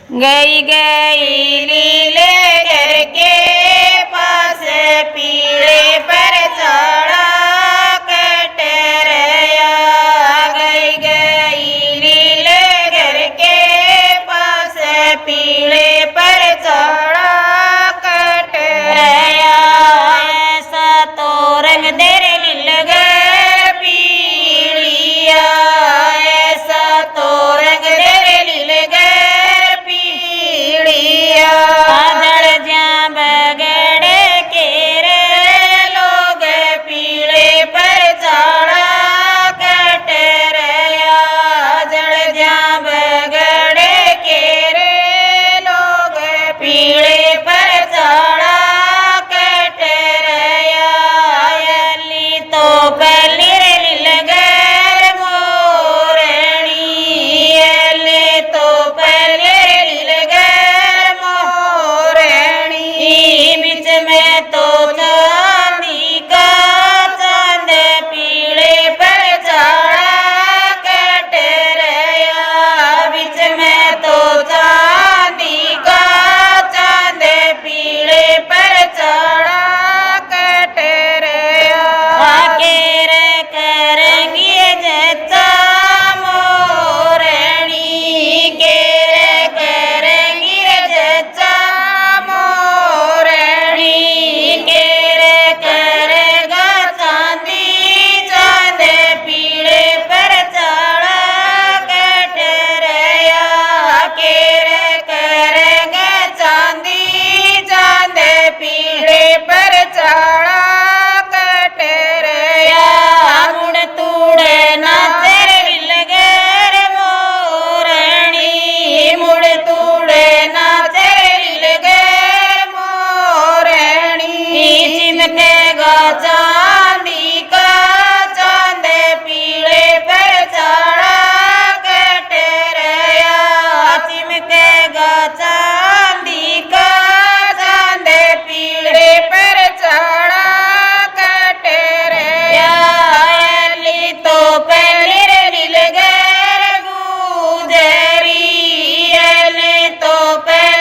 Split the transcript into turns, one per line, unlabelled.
गई गई लीले घर के पास पीड़े पर चढ़ा कटरया। गई गई लीले घर के पास पीड़े पर चढ़ा कटरया। ऐसा तो रंग देर लीलगर पीड़िया। ऐसा तो रंग देर लीलगर पीड़िया। जड़ जा बगड़ के रे लोग पीड़े पर चढ़ा कटरया। जड़ जा बगड़ के रे लोग पीड़े पर चढ़ा कटरया। अली तो पली लीलगर मोरनी। अली तो पली लीलगर मोरनी। बीच में तो चांदी का चांद पीड़े पर चढ़ा कटरया। बीच में तो चांदी का चांद पीड़े पर चढ़ा कटरया। केर करेंगी जच्चा मोरनी। केर करेंगी जच्चा मोरनी। केर करेगा चांदी चांद पीड़े पर चढ़ा कटरया। केर करेगा चांदी चांद पीड़े पर चढ़ा कटरया। मुड़ तूड़ नाचर लीलगर मोरनी। मुड़ तूड़ नाचर लीलगर मोरनी। चिमकेगा चांदी का चांद पीड़े पर चढ़ा कटरया। चिमकेगा चांदी का चांद पीड़े पर चढ़ा कटरया। अली तो पली लीलगर गुजरी। अली तो पली